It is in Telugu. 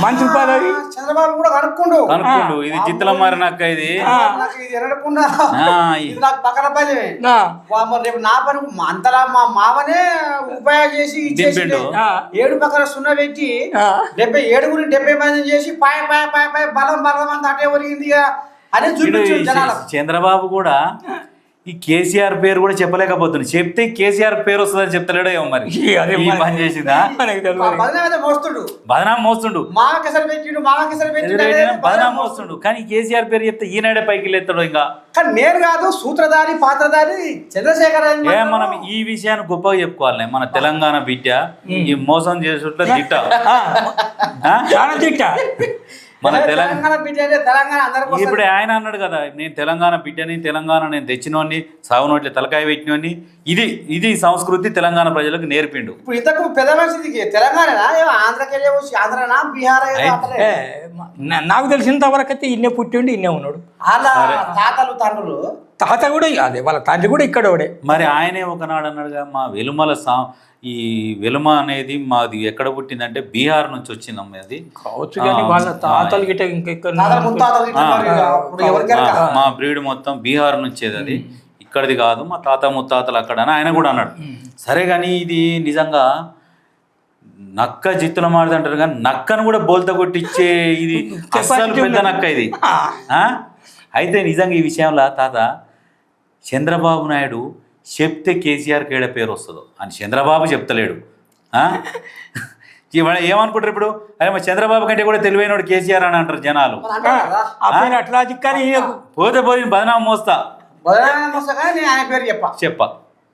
మంచి పదవి చంద్రబాబు కూడా కనుక్కుండు ఇది జిత్తుల మారినాక ఇది ఇది ఎరడకుండా ఇది నాకు పక్కన పని రేపు నా పని అంతలా మా మామనే ఉపాయం చేసి ఇచ్చేసి 7 పక్కన 0 పెట్టి 70 మందిని చేసి పాయ పాయ పాయ పాయ బలం బలం అంత అటే ఒరిగింది అని చూపించారు జనాలు. చంద్రబాబు కూడా ఈ కేసీఆర్ పేరు కూడా చెప్పలేకపోతుంది. చెప్తే కేసీఆర్ పేరు వస్తుందని చెప్తలేడో ఏమో మరి ఈ పని చేసిందా బదనాం మోస్తుండు బదనాం మోస్తుండు. కానీ కేసీఆర్ పేరు చెప్తే ఈనాడే పైకి లేస్తాడు. ఇంకా కానీ నేను కాదు సూత్రధారి పాత్రధారి చంద్రశేఖర్. మనం ఈ విషయాన్ని గొప్పగా చెప్పుకోవాలి. మన తెలంగాణ బిడ్డ ఈ మోసం చేసుకుంటే దిట్ట మన తెలంగాణ ఇప్పుడు ఆయన అన్నాడు కదా, నేను తెలంగాణ బిడ్డని, తెలంగాణ నేను తెచ్చినోని, సాగునోట్లే తలకాయ పెట్టినోని. ఇది సంస్కృతి తెలంగాణ ప్రజలకు నేర్పిండు. ఇప్పుడు ఇంతకు పెద్ద మనిషికి తెలంగాణ ఆంధ్రనా బీహార్ నాకు తెలిసినంత వరకు అయితే ఇన్నే పుట్టిండి ఇన్నే ఉన్నాడు. అలా తాతలు తండ్రులు తాత కూడా అదే వాళ్ళ తండ్రి కూడా ఇక్కడ మరి ఆయనే ఒకనాడు అన్నాడుగా, మా వెలుమల ఈ వెలుమ అనేది మాది ఎక్కడ పుట్టిందంటే బీహార్ నుంచి వచ్చిందమ్మ. అది కావచ్చు కానీ వాళ్ళ తాతలు గిట్ట ఇంకెక్కడ మా బ్రీడ్ మొత్తం బీహార్ నుంచేది. అది ఇక్కడిది కాదు, మా తాత ముత్తాతలు అక్కడ అని ఆయన కూడా అన్నాడు. సరే కానీ ఇది నిజంగా నక్క జిత్తుల మారుదంటారు కానీ నక్కను కూడా బోల్త కొట్టించే ఇది అస్సలు పెద్ద నక్క ఇది. అయితే నిజంగా ఈ విషయంలో తాత చంద్రబాబు నాయుడు చెప్తే కేసీఆర్కి ఏడ పేరు వస్తుందో అని చంద్రబాబు చెప్తలేడు. ఏమనుకుంటారు ఇప్పుడు, అరే మా చంద్రబాబు కంటే కూడా తెలివైనడు కేసీఆర్ అని అంటారు జనాలు. అట్లా పోతే పోయి బదనాం మోస్తా ఆయన పేరు చెప్ప